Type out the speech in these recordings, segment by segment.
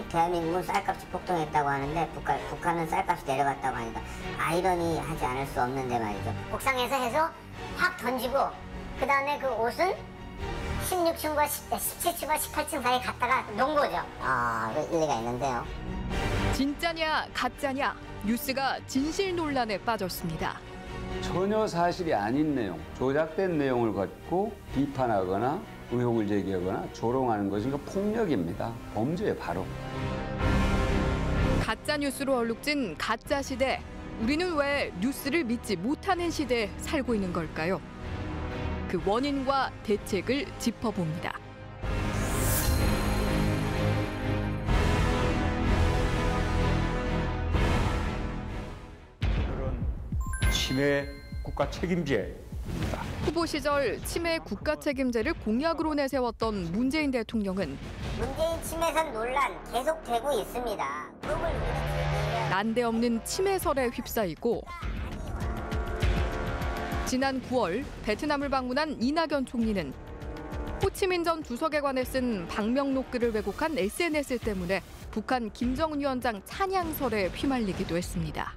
대한민국은 쌀값이 폭등했다고 하는데 북한은 쌀값이 내려갔다고 하니까 아이러니하지 않을 수 없는데 말이죠. 옥상에서 해서 확 던지고 그 다음에 그 옷은 16층과 17층과 18층 사이에 갔다가 놓은 거죠. 일리가 있는데요. 진짜냐 가짜냐 뉴스가 진실 논란에 빠졌습니다. 전혀 사실이 아닌 내용, 조작된 내용을 갖고 비판하거나 의혹을 제기하거나 조롱하는 것은 폭력입니다. 범죄에 바로. 가짜 뉴스로 얼룩진 가짜 시대. 우리는 왜 뉴스를 믿지 못하는 시대에 살고 있는 걸까요? 그 원인과 대책을 짚어봅니다. 치매 국가 책임제입니다. 후보 시절 치매 국가 책임제를 공약으로 내세웠던 문재인 대통령은 문재인 치매선 논란 계속되고 있습니다. 난데없는 치매설에 휩싸이고 지난 9월 베트남을 방문한 이낙연 총리는 호치민 전 주석에 쓴 방명록 글을 왜곡한 SNS 때문에 북한 김정은 위원장 찬양설에 휘말리기도 했습니다.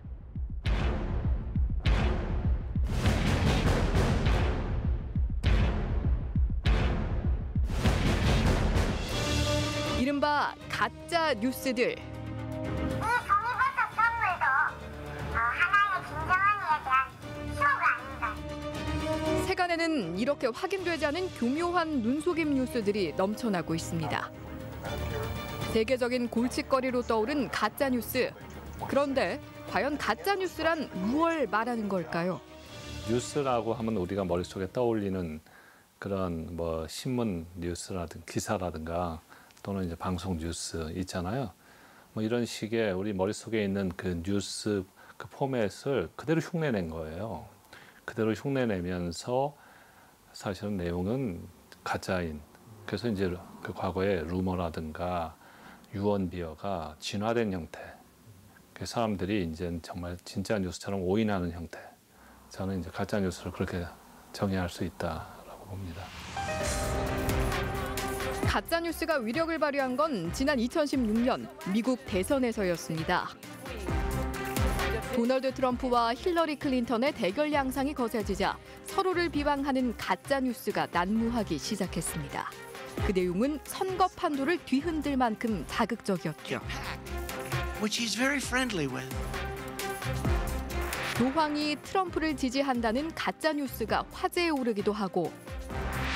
이른바 가짜 뉴스들. 종이버섯 선물도 하나의 김정은이에 대한 쇼가 아닌가. 세간에는 이렇게 확인되지 않은 교묘한 눈속임 뉴스들이 넘쳐나고 있습니다. 세계적인 골칫거리로 떠오른 가짜 뉴스. 그런데 과연 가짜 뉴스란 무엇을 말하는 걸까요? 뉴스라고 하면 우리가 머릿속에 떠올리는 그런 신문 뉴스라든가 기사라든가 또는 이제 방송 뉴스 있잖아요. 이런 식의 우리 머릿속에 있는 그 뉴스 그 포맷을 그대로 흉내낸 거예요. 그대로 흉내내면서 사실은 내용은 가짜인. 그래서 이제 그 과거에 루머라든가 유언비어가 진화된 형태. 그 사람들이 이제 정말 진짜 뉴스처럼 오인하는 형태. 저는 이제 가짜 뉴스를 그렇게 정의할 수 있다라고 봅니다. 가짜 뉴스가 위력을 발휘한 건 지난 2016년 미국 대선에서였습니다. 도널드 트럼프와 힐러리 클린턴의 대결 양상이 거세지자 서로를 비방하는 가짜 뉴스가 난무하기 시작했습니다. 그 내용은 선거 판도를 뒤흔들 만큼 자극적이었죠. Which he's very friendly with. 교황이 트럼프를 지지한다는 가짜 뉴스가 화제에 오르기도 하고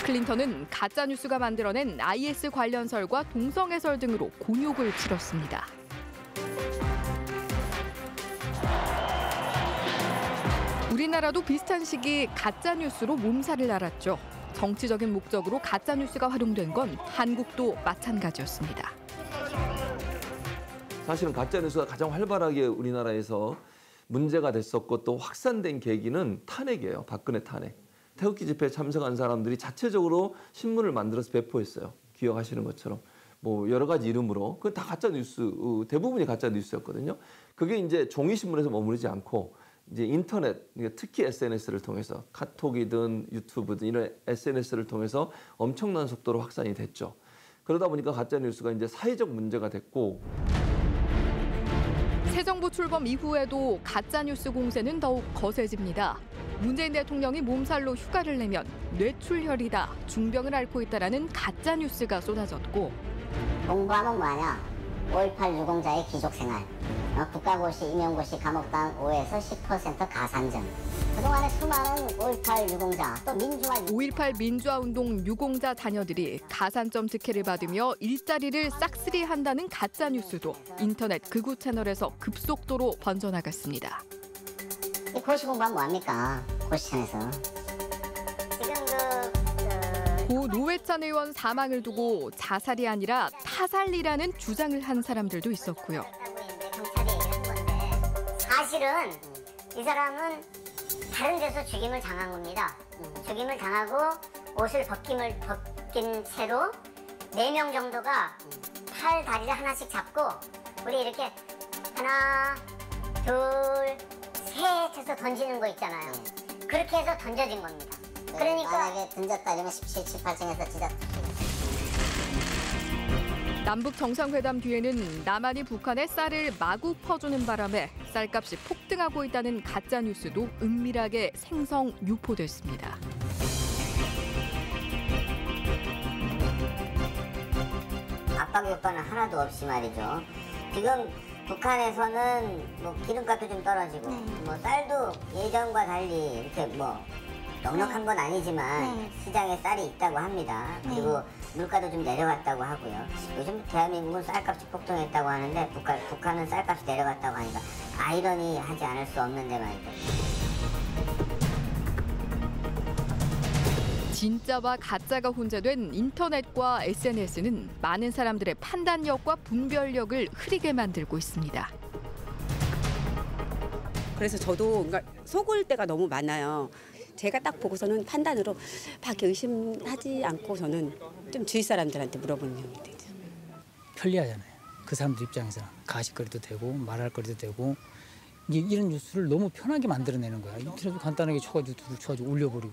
클린턴은 가짜 뉴스가 만들어낸 IS 관련설과 동성애설 등으로 곤욕을 치렀습니다. 우리나라도 비슷한 시기 가짜 뉴스로 몸살을 앓았죠. 정치적인 목적으로 가짜 뉴스가 활용된 건 한국도 마찬가지였습니다. 사실은 가짜 뉴스가 가장 활발하게 우리나라에서 문제가 됐었고 또 확산된 계기는 탄핵이에요. 박근혜 탄핵. 태극기 집회에 참석한 사람들이 자체적으로 신문을 만들어서 배포했어요. 기억하시는 것처럼. 여러 가지 이름으로. 그건 다 가짜 뉴스, 대부분이 가짜 뉴스였거든요. 그게 이제 종이신문에서 머무르지 않고 이제 인터넷, 특히 SNS를 통해서 카톡이든 유튜브든 이런 SNS를 통해서 엄청난 속도로 확산이 됐죠. 그러다 보니까 가짜 뉴스가 이제 사회적 문제가 됐고 새 정부 출범 이후에도 가짜 뉴스 공세는 더욱 거세집니다. 문재인 대통령이 몸살로 휴가를 내면 뇌출혈이다, 중병을 앓고 있다라는 가짜 뉴스가 쏟아졌고 공부하면 뭐하냐? 5.18 유공자의 기족생활, 국가고시, 임용고시, 감옥당 5에서 10% 가산점. 그동안에 수많은 5.18 유공자, 또 민주화... 5.18 민주화운동 유공자 자녀들이 가산점 특혜를 받으며 일자리를 싹쓸이한다는 가짜 뉴스도 인터넷 극우 채널에서 급속도로 번져나갔습니다. 고시 공부하면 뭐합니까? 고시청에서. 지금 고 노회찬 의원 사망을 두고 자살이 아니라 타살이라는 주장을 한 사람들도 있었고요. 경찰이 얘기를 한 건데 사실은 이 사람은 다른 데서 죽임을 당한 겁니다. 죽임을 당하고 옷을 벗긴 채로 4명 정도가 팔, 다리를 하나씩 잡고 우리 이렇게 하나, 둘, 셋 해서 던지는 거 있잖아요. 그렇게 해서 던져진 겁니다. 그러니까 만약에 던졌다 이러면 17, 18층에서 진짜 남북 정상회담 뒤에는 남한이 북한에 쌀을 마구 퍼주는 바람에 쌀값이 폭등하고 있다는 가짜 뉴스도 은밀하게 생성 유포됐습니다. 압박 효과는 하나도 없이 말이죠. 지금 북한에서는 뭐 기름값도 좀 떨어지고 뭐 쌀도 예전과 달리 이렇게 뭐 넉넉한 건 아니지만 시장에 쌀이 있다고 합니다. 그리고 물가도 좀 내려갔다고 하고요. 요즘 대한민국은 쌀값이 폭등했다고 하는데 북한은 쌀값이 내려갔다고 하니까 아이러니하지 않을 수 없는데 말이죠. 진짜와 가짜가 혼재된 인터넷과 SNS는 많은 사람들의 판단력과 분별력을 흐리게 만들고 있습니다. 그래서 저도 그러니까 속을 때가 너무 많아요. 제가 딱 보고서는 판단으로 밖에 의심하지 않고 저는 좀 주위 사람들한테 물어보는 형이 되죠. 편리하잖아요. 그 사람들 입장에서 가십거리도 되고 말할 거리도 되고 이런 뉴스를 너무 편하게 만들어내는 거야. 인터넷도 간단하게 쳐가지고 올려버리고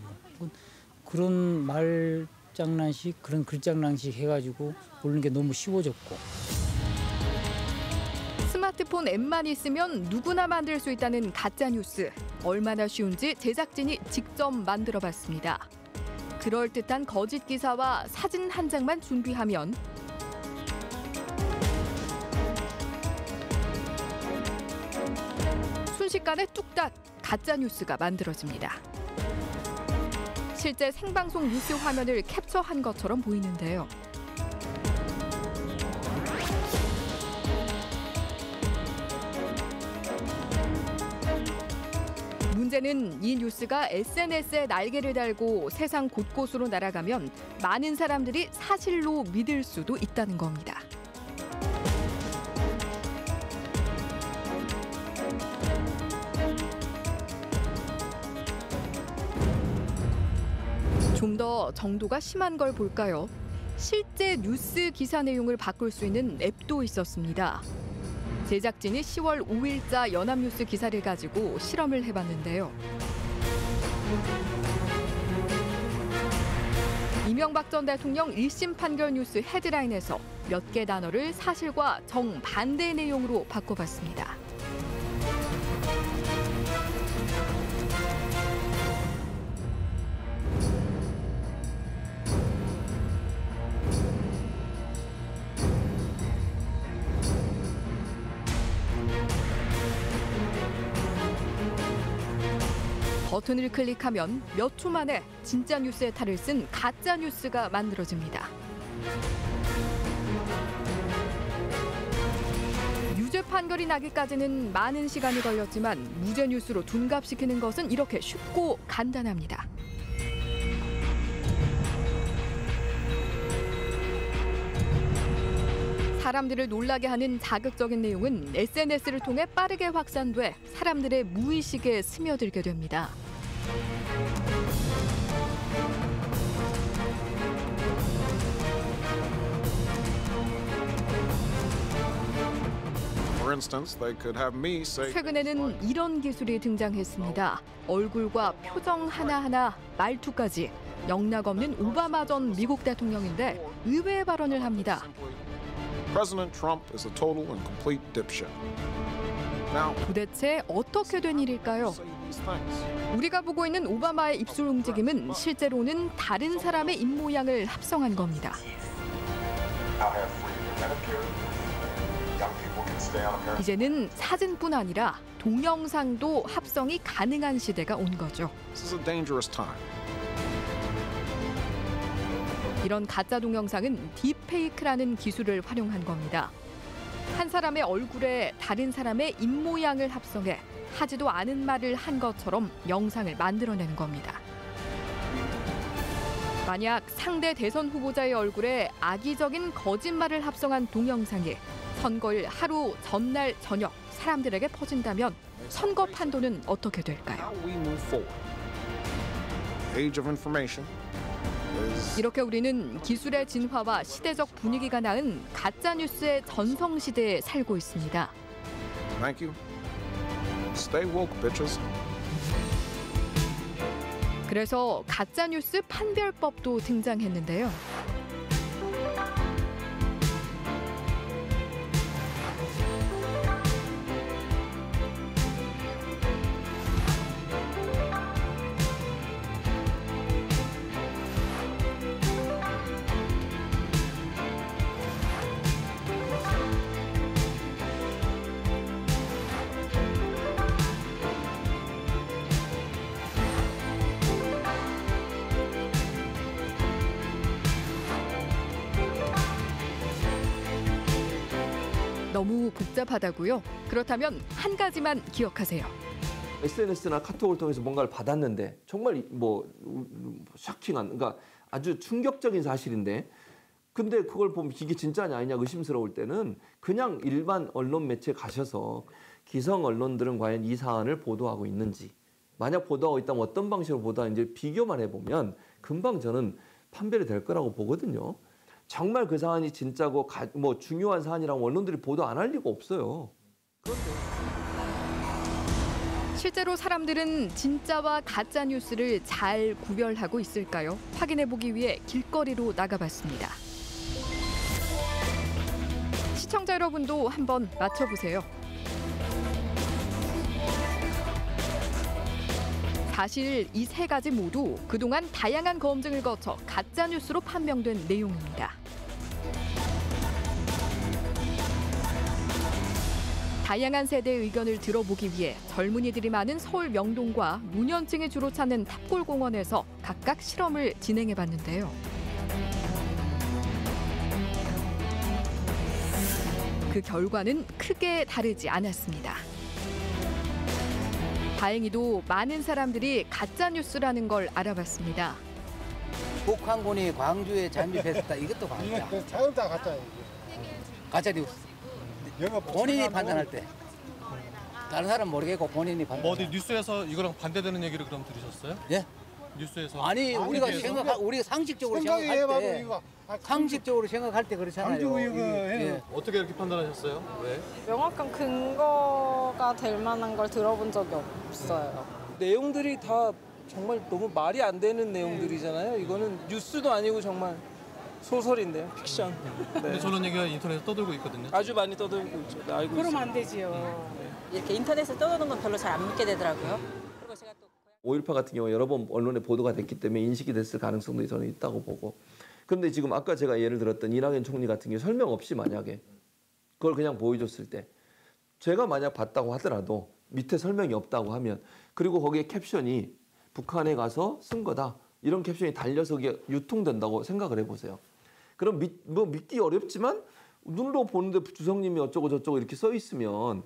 그런 말 장난식 그런 글 장난식 해가지고 올리는 게 너무 쉬워졌고. 스마트폰 앱만 있으면 누구나 만들 수 있다는 가짜 뉴스. 얼마나 쉬운지 제작진이 직접 만들어봤습니다. 그럴듯한 거짓 기사와 사진 한 장만 준비하면 순식간에 뚝딱 가짜 뉴스가 만들어집니다. 실제 생방송 뉴스 화면을 캡처한 것처럼 보이는데요. 문제는 이 뉴스가 SNS에 날개를 달고 세상 곳곳으로 날아가면 많은 사람들이 사실로 믿을 수도 있다는 겁니다. 좀 더 정도가 심한 걸 볼까요? 실제 뉴스 기사 내용을 바꿀 수 있는 앱도 있었습니다. 제작진이 10월 5일자 연합뉴스 기사를 가지고 실험을 해봤는데요. 이명박 전 대통령 1심 판결 뉴스 헤드라인에서 몇 개 단어를 사실과 정반대 내용으로 바꿔봤습니다. 버튼을 클릭하면 몇 초 만에 진짜 뉴스의 탈을 쓴 가짜 뉴스가 만들어집니다. 유죄 판결이 나기까지는 많은 시간이 걸렸지만 무죄 뉴스로 둔갑시키는 것은 이렇게 쉽고 간단합니다. 사람들을 놀라게 하는 자극적인 내용은 SNS를 통해 빠르게 확산돼 사람들의 무의식에 스며들게 됩니다. 최근에는 이런 기술이 등장했습니다. 얼굴과 표정 하나하나, 말투까지 영락없는 오바마 전 미국 대통령인데 의외의 발언을 합니다. 도대체 어떻게 된 일일까요? 우리가 보고 있는 오바마의 입술 움직임은 실제로는 다른 사람의 입모양을 합성한 겁니다. 이제는 사진뿐 아니라 동영상도 합성이 가능한 시대가 온 거죠. 이런 가짜 동영상은 딥페이크라는 기술을 활용한 겁니다. 한 사람의 얼굴에 다른 사람의 입모양을 합성해 하지도 않은 말을 한 것처럼 영상을 만들어내는 겁니다. 만약 상대 대선 후보자의 얼굴에 악의적인 거짓말을 합성한 동영상이 선거일 하루 전날 저녁 사람들에게 퍼진다면 선거 판도는 어떻게 될까요? 이렇게 우리는 기술의 진화와 시대적 분위기가 낳은 가짜뉴스의 전성시대에 살고 있습니다. Thank you. Stay woke, bitches. 그래서 가짜뉴스 판별법도 등장했는데요. 너무 복잡하다고요? 그렇다면 한 가지만 기억하세요. SNS나 카톡을 통해서 뭔가를 받았는데 정말 샤킹한, 그러니까 아주 충격적인 사실인데 근데 그걸 보면 이게 진짜냐 아니냐 의심스러울 때는 그냥 일반 언론 매체에 가셔서 기성 언론들은 과연 이 사안을 보도하고 있는지, 만약 보도하고 있다면 어떤 방식으로 보도하는지 비교만 해보면 금방 저는 판별이 될 거라고 보거든요. 정말 그 사안이 진짜고 중요한 사안이라고 언론들이 보도 안 할 리가 없어요. 실제로 사람들은 진짜와 가짜 뉴스를 잘 구별하고 있을까요? 확인해보기 위해 길거리로 나가봤습니다. 시청자 여러분도 한번 맞춰보세요. 사실 이 세 가지 모두 그동안 다양한 검증을 거쳐 가짜 뉴스로 판명된 내용입니다. 다양한 세대의 의견을 들어보기 위해 젊은이들이 많은 서울 명동과 노년층이 주로 찾는 탑골공원에서 각각 실험을 진행해봤는데요. 그 결과는 크게 다르지 않았습니다. 다행히도 많은 사람들이 가짜 뉴스라는 걸 알아봤습니다. 북한군이 광주에 잠입했다. 이것도 가짜. 자연 다 가짜예요. 가짜 뉴스. 본인이 판단할 때. 다른 사람 모르겠고 본인이 판단. 어디 뉴스에서 이거랑 반대되는 얘기를 그럼 들으셨어요? 예? 뉴스에서. 아니 우리가 우리가 상식적으로 생각할 때. 상식적으로 생각할 때 그렇잖아요. 예. 어떻게 이렇게 판단하셨어요? 왜? 명확한 근거가 될 만한 걸 들어본 적이 없어요. 내용들이 다 정말 너무 말이 안 되는 내용들이잖아요. 이거는 뉴스도 아니고 정말 소설인데요, 픽션. 네. 근데 저런 얘기가 인터넷에 떠들고 있거든요. 아주 많이 떠들고 있죠. 네, 알고 그러면 있어요. 안 되지요. 이렇게 인터넷에 떠도는 건 별로 잘 안 믿게 되더라고요. 5.18 같은 경우 여러 번 언론에 보도가 됐기 때문에 인식이 됐을 가능성도 저는 있다고 보고. 그런데 지금 아까 제가 예를 들었던 이낙연 총리 같은 경우 설명 없이 만약에 그걸 그냥 보여줬을 때 제가 만약 봤다고 하더라도 밑에 설명이 없다고 하면, 그리고 거기에 캡션이 북한에 가서 쓴 거다 이런 캡션이 달려서 그게 유통된다고 생각을 해보세요. 그럼 믿기 어렵지만 눈으로 보는데 주성님이 어쩌고 저쩌고 이렇게 써 있으면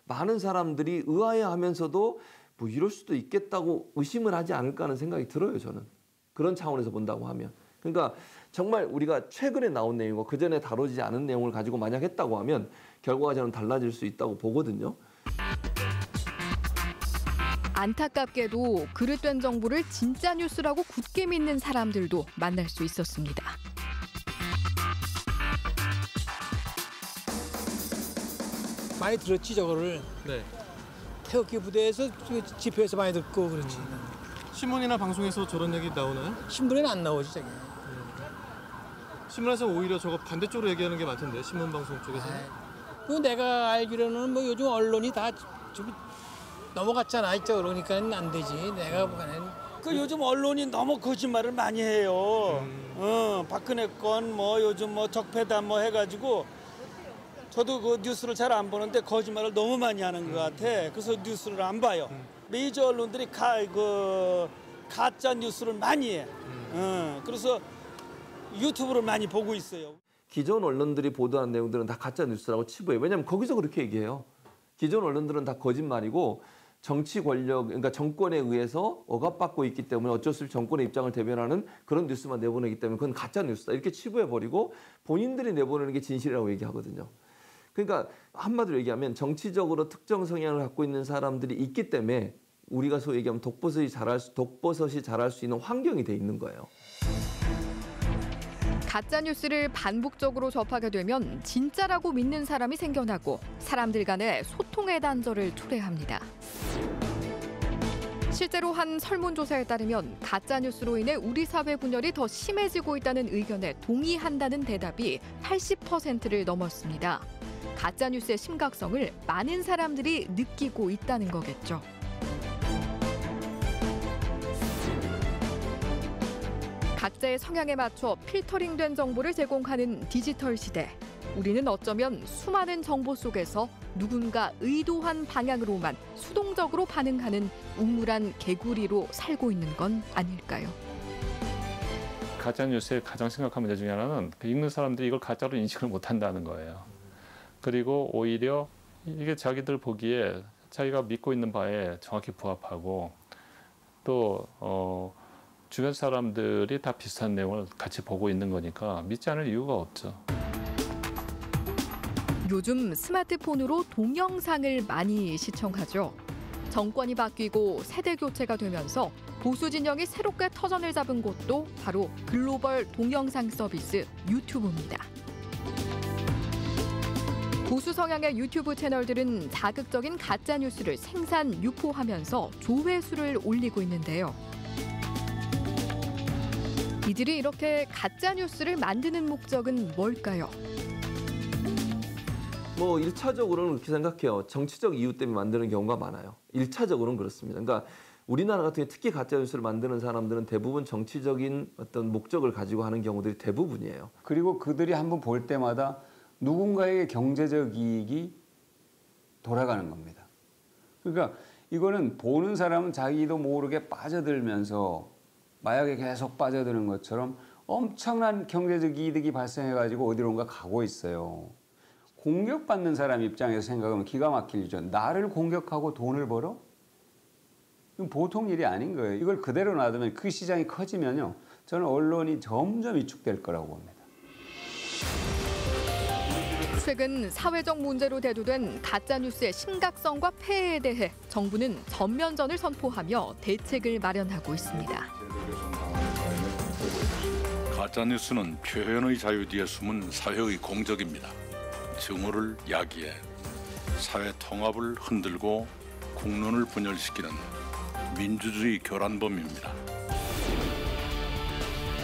많은 사람들이 의아해하면서도 뭐 이럴 수도 있겠다고 의심을 하지 않을까 하는 생각이 들어요. 저는 그런 차원에서 본다고 하면. 그러니까 정말 우리가 최근에 나온 내용과 그전에 다루지 않은 내용을 가지고 만약 했다고 하면 결과가 저는 달라질 수 있다고 보거든요. 안타깝게도 그릇된 정보를 진짜 뉴스라고 굳게 믿는 사람들도 만날 수 있었습니다. 많이 들었지 저거를. 네. 태극기 부대에서 집회에서 많이 듣고 그렇지. 신문이나 방송에서 저런 얘기 나오나요? 신문에는 안 나오지 저게. 신문에서 오히려 저거 반대쪽으로 얘기하는 게 많던데, 신문 방송 쪽에서는. 그 내가 알기로는 뭐 요즘 언론이 다 좀 넘어갔잖아 이쪽으로. 그러니까 안 되지. 내가 보기에는. 그 요즘 언론이 너무 거짓말을 많이 해요. 박근혜 건 뭐 요즘 뭐 적폐다 뭐 해가지고 저도 그 뉴스를 잘 안 보는데 거짓말을 너무 많이 하는 것 같아. 그래서 뉴스를 안 봐요. 메이저 언론들이 가짜 뉴스를 많이 해. 그래서 유튜브를 많이 보고 있어요. 기존 언론들이 보도한 내용들은 다 가짜 뉴스라고 치부해요. 왜냐하면 거기서 그렇게 얘기해요. 기존 언론들은 다 거짓말이고 정치 권력, 그러니까 정권에 의해서 억압받고 있기 때문에 어쩔 수 없이 정권의 입장을 대변하는 그런 뉴스만 내보내기 때문에 그건 가짜 뉴스다 이렇게 치부해버리고 본인들이 내보내는 게 진실이라고 얘기하거든요. 그러니까 한마디로 얘기하면 정치적으로 특정 성향을 갖고 있는 사람들이 있기 때문에 우리가 소위 얘기하면 독버섯이 자랄 수 있는 환경이 돼 있는 거예요. 가짜 뉴스를 반복적으로 접하게 되면 진짜라고 믿는 사람이 생겨나고 사람들 간의 소통의 단절을 초래합니다. 실제로 한 설문조사에 따르면 가짜 뉴스로 인해 우리 사회 분열이 더 심해지고 있다는 의견에 동의한다는 대답이 80%를 넘었습니다. 가짜 뉴스의 심각성을 많은 사람들이 느끼고 있다는 거겠죠. 각자의 성향에 맞춰 필터링된 정보를 제공하는 디지털 시대. 우리는 어쩌면 수많은 정보 속에서 누군가 의도한 방향으로만 수동적으로 반응하는 우물한 개구리로 살고 있는 건 아닐까요? 가짜 뉴스의 가장 심각한 문제 중에 하나는 읽는 사람들이 이걸 가짜로 인식을 못한다는 거예요. 그리고 오히려 이게 자기들 보기에 자기가 믿고 있는 바에 정확히 부합하고 또 주변 사람들이 다 비슷한 내용을 같이 보고 있는 거니까 믿지 않을 이유가 없죠. 요즘 스마트폰으로 동영상을 많이 시청하죠. 정권이 바뀌고 세대 교체가 되면서 보수 진영이 새롭게 터전을 잡은 곳도 바로 글로벌 동영상 서비스 유튜브입니다. 보수 성향의 유튜브 채널들은 자극적인 가짜 뉴스를 생산, 유포하면서 조회수를 올리고 있는데요. 이들이 이렇게 가짜 뉴스를 만드는 목적은 뭘까요? 뭐 1차적으로는 그렇게 생각해요. 정치적 이유 때문에 만드는 경우가 많아요. 1차적으로는 그렇습니다. 그러니까 우리나라 같은 경우 특히 가짜 뉴스를 만드는 사람들은 대부분 정치적인 어떤 목적을 가지고 하는 경우들이 대부분이에요. 그리고 그들이 한번 볼 때마다 누군가에게 경제적 이익이 돌아가는 겁니다. 그러니까 이거는 보는 사람은 자기도 모르게 빠져들면서 마약에 계속 빠져드는 것처럼 엄청난 경제적 이득이 발생해가지고 어디론가 가고 있어요. 공격받는 사람 입장에서 생각하면 기가 막힐 일이죠. 나를 공격하고 돈을 벌어? 이건 보통 일이 아닌 거예요. 이걸 그대로 놔두면 그 시장이 커지면요. 저는 언론이 점점 위축될 거라고 봅니다. 최근 사회적 문제로 대두된 가짜뉴스의 심각성과 폐해에 대해 정부는 전면전을 선포하며 대책을 마련하고 있습니다. 가짜뉴스는 표현의 자유 뒤에 숨은 사회의 공적입니다. 증오를 야기해 사회 통합을 흔들고 국론을 분열시키는 민주주의 교란범입니다.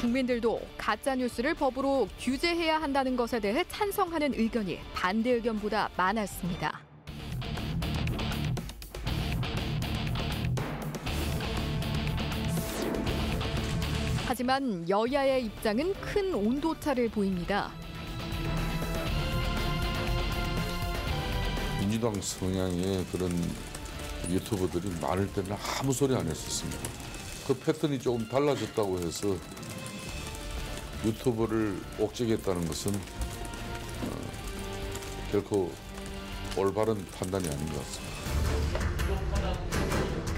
국민들도 가짜뉴스를 법으로 규제해야 한다는 것에 대해 찬성하는 의견이 반대 의견보다 많았습니다. 하지만 여야의 입장은 큰 온도차를 보입니다. 민주당 성향의 그런 유튜버들이 많을 때는 아무 소리 안 했었습니다. 그 패턴이 조금 달라졌다고 해서 유튜버를 옥죄겠다는 것은 결코 올바른 판단이 아닌 것 같습니다.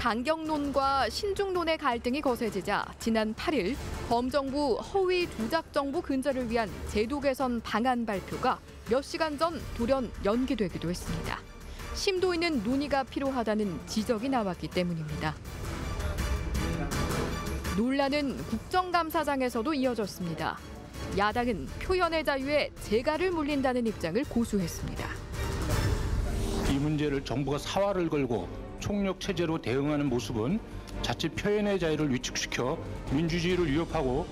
강경론과 신중론의 갈등이 거세지자 지난 8일 범정부 허위 조작 정보 근절을 위한 제도 개선 방안 발표가 몇 시간 전 돌연 연기되기도 했습니다. 심도 있는 논의가 필요하다는 지적이 나왔기 때문입니다. 논란은 국정감사장에서도 이어졌습니다. 야당은 표현의 자유에 재갈을 물린다는 입장을 고수했습니다. 이 문제를 정부가 사활을 걸고 총력 체제로 대응하는 모습은 자칫 표현의 자유를 위축시켜 민주주의를 위협하고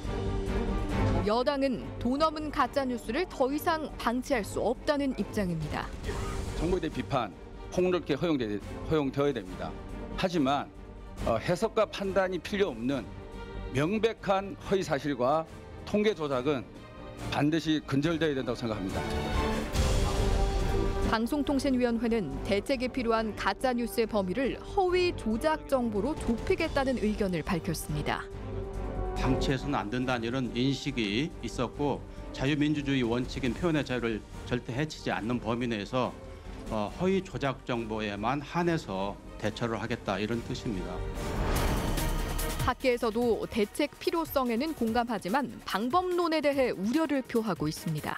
여당은 돈 없는 가짜뉴스를 더 이상 방치할 수 없다는 입장입니다. 정부에 대한 비판 폭넓게 허용되어야 됩니다. 하지만 해석과 판단이 필요 없는 명백한 허위 사실과 통계 조작은 반드시 근절되어야 된다고 생각합니다. 방송통신위원회는 대책이 필요한 가짜뉴스의 범위를 허위 조작 정보로 좁히겠다는 의견을 밝혔습니다. 방치해서는 안 된다는 이런 인식이 있었고 자유민주주의 원칙인 표현의 자유를 절대 해치지 않는 범위 내에서 허위 조작 정보에만 한해서 대처를 하겠다 이런 뜻입니다. 학계에서도 대책 필요성에는 공감하지만 방법론에 대해 우려를 표하고 있습니다.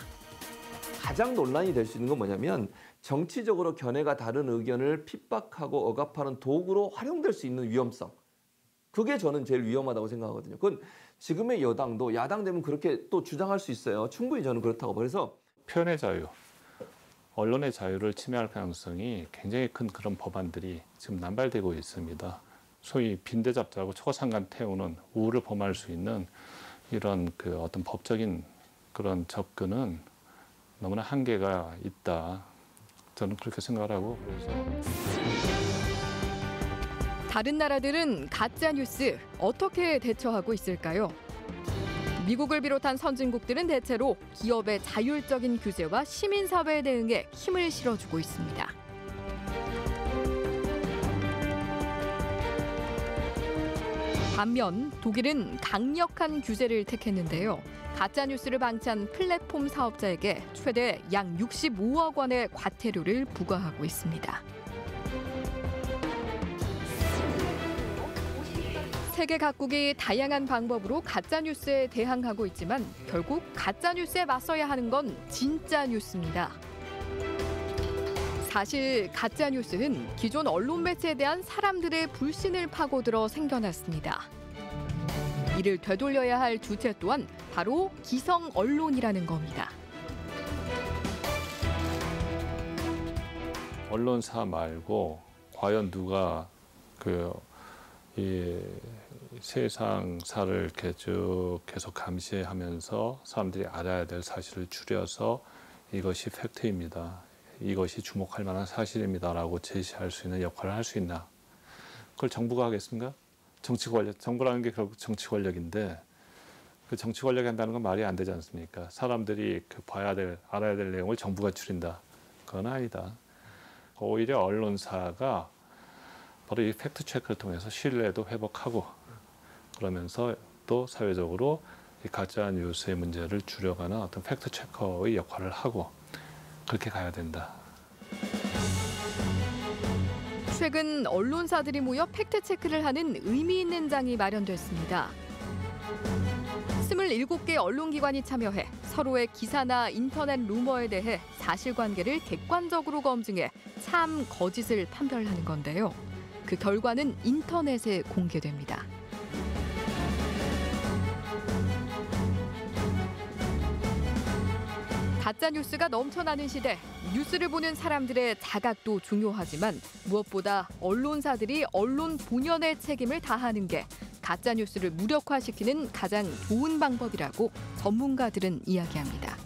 가장 논란이 될 수 있는 건 뭐냐면 정치적으로 견해가 다른 의견을 핍박하고 억압하는 도구로 활용될 수 있는 위험성. 그게 저는 제일 위험하다고 생각하거든요. 그건 지금의 여당도 야당 되면 그렇게 또 주장할 수 있어요. 충분히 저는 그렇다고. 그래서 표현의 자유, 언론의 자유를 침해할 가능성이 굉장히 큰 그런 법안들이 지금 남발되고 있습니다. 소위 빈대잡자하고 초상간 태우는 우를 범할 수 있는 이런 그 어떤 법적인 그런 접근은 너무나 한계가 있다. 저는 그렇게 생각하고 그래서. 다른 나라들은 가짜 뉴스 어떻게 대처하고 있을까요? 미국을 비롯한 선진국들은 대체로 기업의 자율적인 규제와 시민사회 대응에 힘을 실어주고 있습니다. 반면 독일은 강력한 규제를 택했는데요. 가짜뉴스를 방치한 플랫폼 사업자에게 최대 약 65억 원의 과태료를 부과하고 있습니다. 세계 각국이 다양한 방법으로 가짜뉴스에 대항하고 있지만 결국 가짜뉴스에 맞서야 하는 건 진짜 뉴스입니다. 사실 가짜뉴스는 기존 언론 매체에 대한 사람들의 불신을 파고들어 생겨났습니다. 이를 되돌려야 할 주체 또한 바로 기성 언론이라는 겁니다. 언론사 말고 과연 누가 이 세상사를 이렇게 쭉 계속 감시하면서 사람들이 알아야 될 사실을 추려서 이것이 팩트입니다. 이것이 주목할 만한 사실입니다라고 제시할 수 있는 역할을 할 수 있나? 그걸 정부가 하겠습니까? 정치 권력, 정부라는 게 결국 정치 권력인데 그 정치 권력이 한다는 건 말이 안 되지 않습니까? 사람들이 알아야 될 내용을 정부가 추린다. 그건 아니다. 오히려 언론사가 바로 이 팩트 체크를 통해서 신뢰도 회복하고 그러면서 또 사회적으로 이 가짜 뉴스의 문제를 줄여가는 어떤 팩트 체커의 역할을 하고 그렇게 가야 된다. 최근 언론사들이 모여 팩트 체크를 하는 의미 있는 장이 마련됐습니다. 27개 언론기관이 참여해 서로의 기사나 인터넷 루머에 대해 사실관계를 객관적으로 검증해 참, 거짓을 판별하는 건데요. 그 결과는 인터넷에 공개됩니다. 가짜뉴스가 넘쳐나는 시대, 뉴스를 보는 사람들의 자각도 중요하지만 무엇보다 언론사들이 언론 본연의 책임을 다하는 게 가짜뉴스를 무력화시키는 가장 좋은 방법이라고 전문가들은 이야기합니다.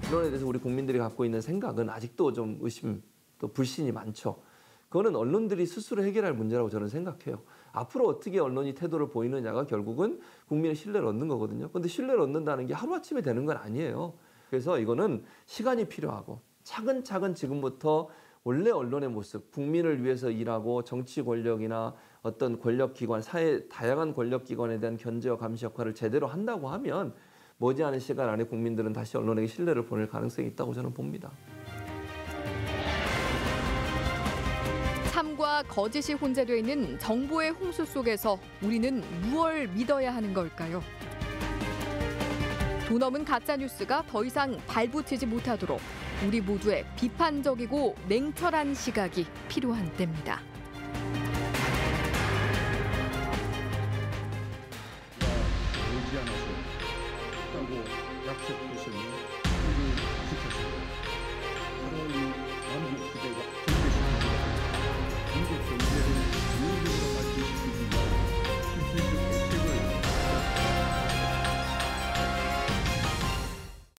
언론에 대해서 우리 국민들이 갖고 있는 생각은 아직도 좀 의심, 또 불신이 많죠. 그거는 언론들이 스스로 해결할 문제라고 저는 생각해요. 앞으로 어떻게 언론이 태도를 보이느냐가 결국은 국민의 신뢰를 얻는 거거든요. 그런데 신뢰를 얻는다는 게 하루아침에 되는 건 아니에요. 그래서 이거는 시간이 필요하고 차근차근 지금부터 원래 언론의 모습, 국민을 위해서 일하고 정치 권력이나 어떤 권력기관, 사회 다양한 권력기관에 대한 견제와 감시 역할을 제대로 한다고 하면 머지않은 시간 안에 국민들은 다시 언론에게 신뢰를 보낼 가능성이 있다고 저는 봅니다. 참과 거짓이 혼재되어 있는 정보의 홍수 속에서 우리는 무엇을 믿어야 하는 걸까요? 돈 없는 가짜뉴스가 더 이상 발붙이지 못하도록 우리 모두의 비판적이고 냉철한 시각이 필요한 때입니다. 오지 않아서 하고 약속하셨니?